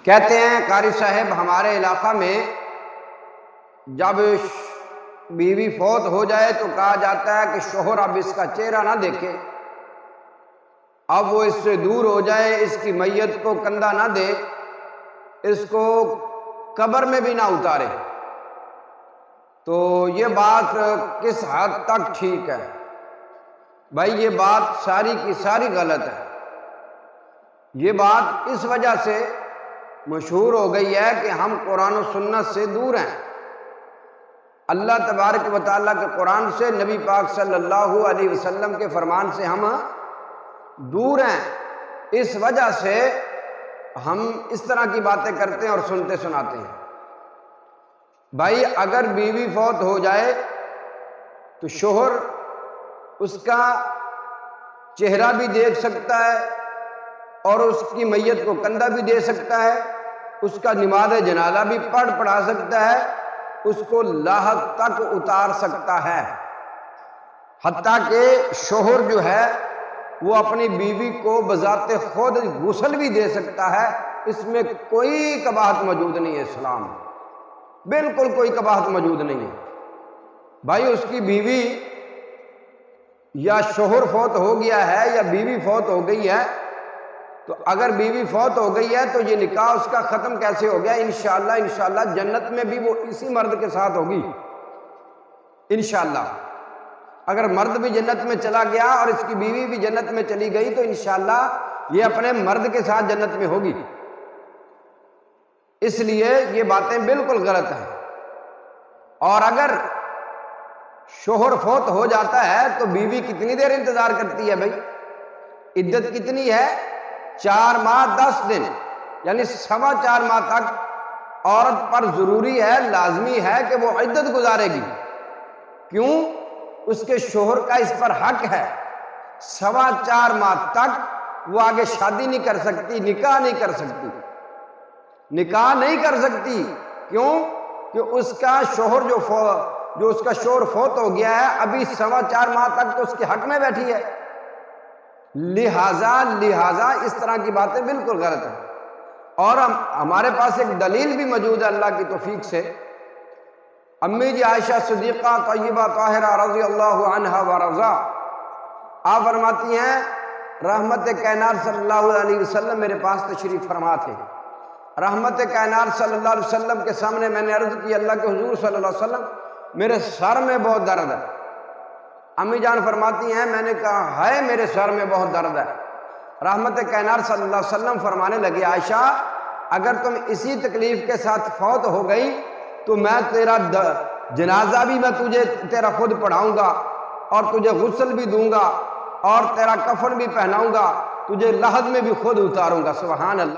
کہتے ہیں قاری صاحب ہمارے علاقہ میں جب بیوی فوت ہو جائے تو کہا جاتا ہے کہ شوہر اب اس کا چہرہ نہ دیکھے، اب وہ اس سے دور ہو جائے، اس کی میت کو کندھا نہ دے، اس کو قبر میں بھی نہ اتارے۔ تو یہ بات کس حد تک ٹھیک ہے؟ بھائی یہ بات ساری کی ساری غلط ہے۔ یہ بات اس وجہ سے مشہور ہو گئی ہے کہ ہم قرآن و سنت سے دور ہیں، اللہ تبارک و تعالیٰ کے قرآن سے، نبی پاک صلی اللہ علیہ وسلم کے فرمان سے ہم دور ہیں۔ اس وجہ سے ہم اس طرح کی باتیں کرتے ہیں اور سنتے سناتے ہیں۔ بھائی اگر بیوی فوت ہو جائے تو شوہر اس کا چہرہ بھی دیکھ سکتا ہے اور اس کی میت کو کندھا بھی دے سکتا ہے، اس کا نماز جنازہ بھی پڑھا سکتا ہے، اس کو لاحق تک اتار سکتا ہے، حتیٰ کہ شوہر جو ہے وہ اپنی بیوی کو بذات خود غسل بھی دے سکتا ہے۔ اس میں کوئی قباحت موجود نہیں ہے، اسلام میں بالکل کوئی قباحت موجود نہیں ہے۔ بھائی اس کی بیوی یا شوہر فوت ہو گیا ہے یا بیوی فوت ہو گئی ہے، تو اگر بیوی فوت ہو گئی ہے تو یہ نکاح اس کا ختم کیسے ہو گیا؟ انشاءاللہ جنت میں بھی وہ اسی مرد کے ساتھ ہوگی انشاءاللہ۔ اگر مرد بھی جنت میں چلا گیا اور اس کی بیوی بھی جنت میں چلی گئی تو انشاءاللہ یہ اپنے مرد کے ساتھ جنت میں ہوگی۔ اس لیے یہ باتیں بالکل غلط ہیں۔ اور اگر شوہر فوت ہو جاتا ہے تو بیوی کتنی دیر انتظار کرتی ہے؟ بھائی عدت کتنی ہے؟ 4 ماہ 10 دن، یعنی 4.25 ماہ تک عورت پر ضروری ہے، لازمی ہے کہ وہ عدت گزارے گی۔ کیوں؟ اس کے شوہر کا اس پر حق ہے۔ 4.25 ماہ تک وہ آگے شادی نہیں کر سکتی، نکاح نہیں کر سکتی، نکاح نہیں کر سکتی۔ کیوں؟ کہ اس کا شوہر جو اس کا شوہر فوت ہو گیا ہے، ابھی 4.25 ماہ تک تو اس کے حق میں بیٹھی ہے۔ لہذا اس طرح کی باتیں بالکل غلط ہیں۔ اور ہمارے پاس ایک دلیل بھی موجود ہے اللہ کی توفیق سے۔ امی جی عائشہ صدیقہ طیبہ طاہرہ رضی اللہ عنہا ورضا، آپ فرماتی ہیں رحمت کائنات صلی اللہ علیہ وسلم میرے پاس تشریف فرما تھے۔ رحمت کائنات صلی اللہ علیہ وسلم کے سامنے میں نے عرض کی، اللہ کے حضور صلی اللہ علیہ وسلم میرے سر میں بہت درد ہے۔ امی جان فرماتی ہیں میں نے کہا ہے میرے سر میں بہت درد ہے۔ رحمت کائنات صلی اللہ علیہ وسلم فرمانے لگے عائشہ اگر تم اسی تکلیف کے ساتھ فوت ہو گئی تو میں تیرا جنازہ بھی میں تجھے تیرا خود پڑھاؤں گا اور تجھے غسل بھی دوں گا اور تیرا کفن بھی پہناؤں گا، تجھے لحد میں بھی خود اتاروں گا۔ سبحان اللہ۔